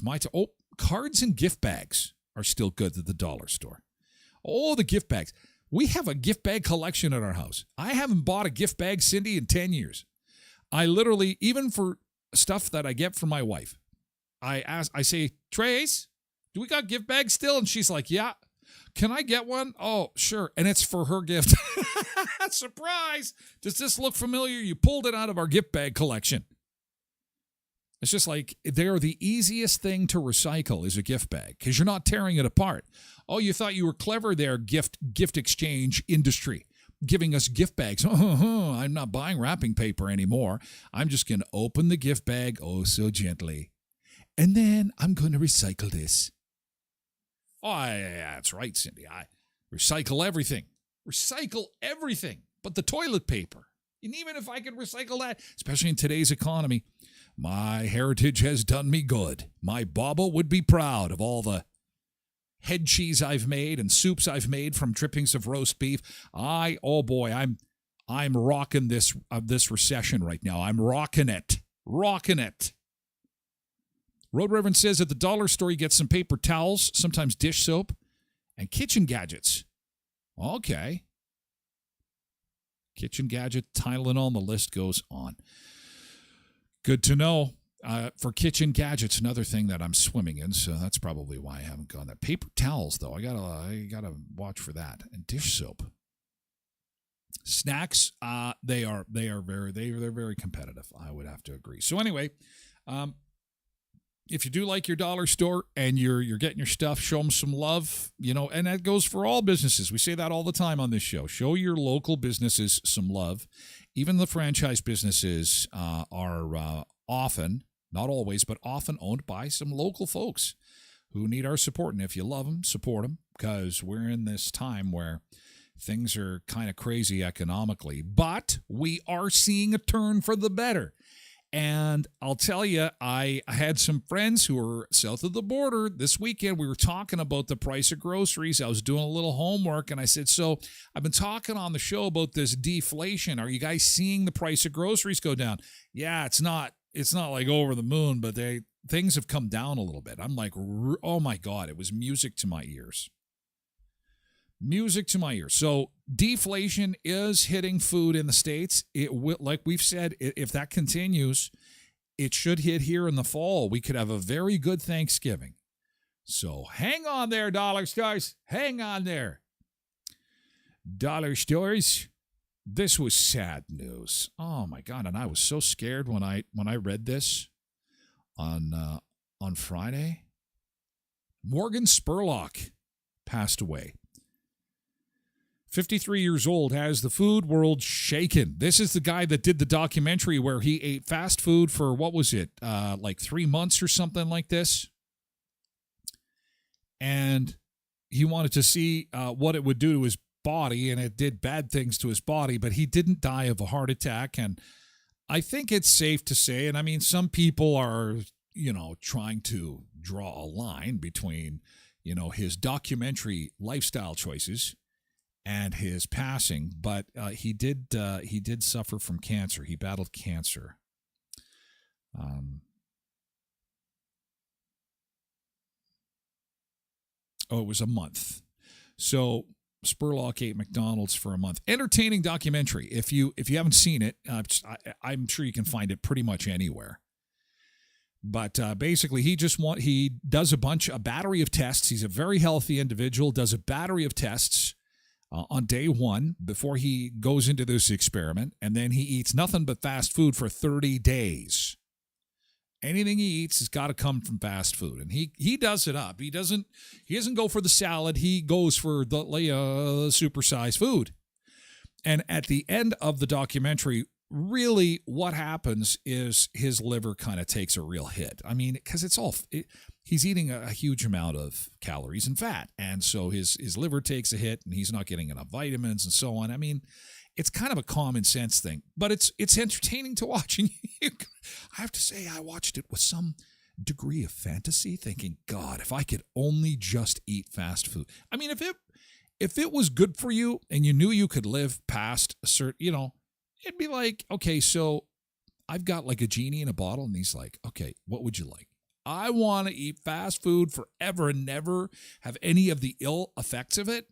Mai Tai. Oh, cards and gift bags are still good at the dollar store. Oh, the gift bags. We have a gift bag collection at our house. I haven't bought a gift bag, Cindy, in 10 years. I literally, even for stuff that I get from my wife, I say, Trace, do we got gift bags still? And she's like, yeah. Can I get one? Oh, sure. And it's for her gift. Surprise. Does this look familiar? You pulled it out of our gift bag collection. It's just like they're the easiest thing to recycle is a gift bag because you're not tearing it apart. Oh, you thought you were clever there, gift exchange industry, giving us gift bags. I'm not buying wrapping paper anymore. I'm just going to open the gift bag oh so gently. And then I'm going to recycle this. Oh, yeah, that's right, Cindy. I recycle everything. Recycle everything but the toilet paper. And even if I could recycle that, especially in today's economy, my heritage has done me good. My Baba would be proud of all the head cheese I've made and soups I've made from drippings of roast beef. I'm rocking this recession right now. I'm rocking it. Road Reverend says at the dollar store you get some paper towels, sometimes dish soap, and kitchen gadgets. Okay. Kitchen gadget, Tylenol, the list goes on. Good to know. For kitchen gadgets, another thing that I'm swimming in, so that's probably why I haven't gone there. Paper towels, though, I gotta watch for that. And dish soap. Snacks, they're very competitive. I would have to agree. So anyway, if you do like your dollar store and you're getting your stuff, show them some love, and that goes for all businesses. We say that all the time on this show. Show your local businesses some love. Even the franchise businesses are often, not always, but often owned by some local folks who need our support. And if you love them, support them, because we're in this time where things are kind of crazy economically, but we are seeing a turn for the better. And I'll tell you, I had some friends who were south of the border this weekend. We were talking about the price of groceries. I was doing a little homework, and I said, so I've been talking on the show about this deflation. Are you guys seeing the price of groceries go down? Yeah, it's not like over the moon, but things have come down a little bit. I'm like, oh my God, it was music to my ears. Music to my ears. So deflation is hitting food in the States. It will, like we've said, if that continues, it should hit here in the fall. We could have a very good Thanksgiving. So hang on there, dollar stores. Hang on there. Dollar stores. This was sad news. Oh my God. And I was so scared when I read this on Friday. Morgan Spurlock passed away. 53 years old, has the food world shaken. This is the guy that did the documentary where he ate fast food for, what was it, like 3 months or something like this? And he wanted to see what it would do to body, and it did bad things to his body, but he didn't die of a heart attack. And I think it's safe to say, and I mean, some people are, trying to draw a line between, his documentary lifestyle choices and his passing, but he did suffer from cancer. He battled cancer. It was a month. So Spurlock ate McDonald's for a month. Entertaining documentary. If you haven't seen it, I'm sure you can find it pretty much anywhere. But basically, he does a battery of tests. He's a very healthy individual. Does a battery of tests on day one before he goes into this experiment, and then he eats nothing but fast food for 30 days. Anything he eats has got to come from fast food, and he does it up. He doesn't go for the salad. He goes for the supersized food. And at the end of the documentary, really what happens is his liver kind of takes a real hit. I mean, because he's eating a huge amount of calories and fat, and so his liver takes a hit, and he's not getting enough vitamins and so on. I mean, it's kind of a common sense thing, but it's entertaining to watch. And I have to say, I watched it with some degree of fantasy, thinking, God, if I could only just eat fast food. I mean, if it was good for you and you knew you could live past a certain, it'd be like, okay, so I've got like a genie in a bottle, and he's like, okay, what would you like? I want to eat fast food forever and never have any of the ill effects of it.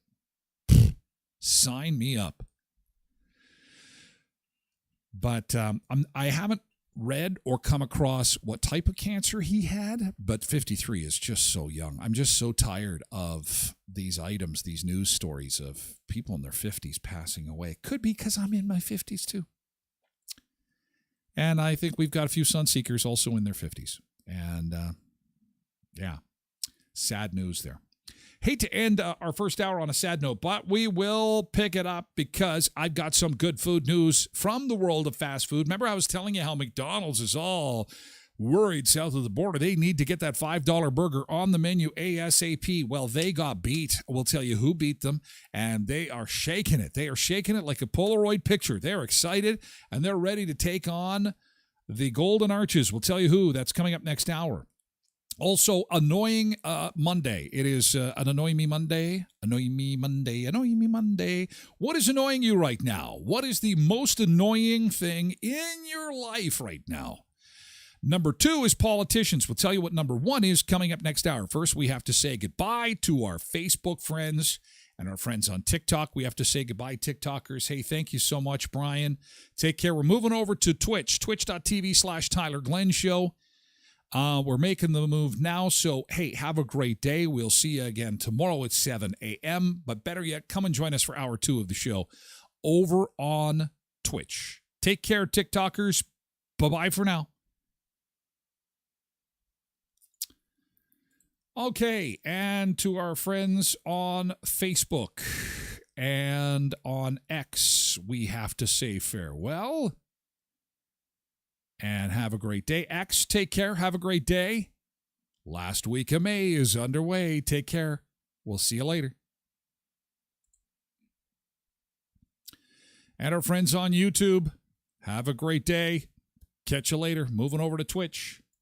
Sign me up. But I haven't read or come across what type of cancer he had, but 53 is just so young. I'm just so tired of these items, these news stories of people in their 50s passing away. Could be because I'm in my 50s too. And I think we've got a few Sunseekers also in their 50s. And sad news there. Hate to end our first hour on a sad note, but we will pick it up because I've got some good food news from the world of fast food. Remember, I was telling you how McDonald's is all worried south of the border. They need to get that $5 burger on the menu ASAP. Well, they got beat. We'll tell you who beat them, and they are shaking it. They are shaking it like a Polaroid picture. They're excited, and they're ready to take on the Golden Arches. We'll tell you who. That's coming up next hour. Also, Annoying Monday. It is an Annoy Me Monday. Annoy Me Monday. Annoy Me Monday. What is annoying you right now? What is the most annoying thing in your life right now? Number 2 is politicians. We'll tell you what number 1 is coming up next hour. First, we have to say goodbye to our Facebook friends and our friends on TikTok. We have to say goodbye, TikTokers. Hey, thank you so much, Brian. Take care. We're moving over to Twitch, twitch.tv/Tyler Glen Show. We're making the move now, so hey, have a great day. We'll see you again tomorrow at 7 a.m., but better yet, come and join us for hour 2 of the show over on Twitch. Take care, TikTokers. Bye-bye for now. Okay, and to our friends on Facebook and on X, we have to say farewell. And have a great day. X, take care. Have a great day. Last week of May is underway. Take care. We'll see you later. And our friends on YouTube, have a great day. Catch you later. Moving over to Twitch.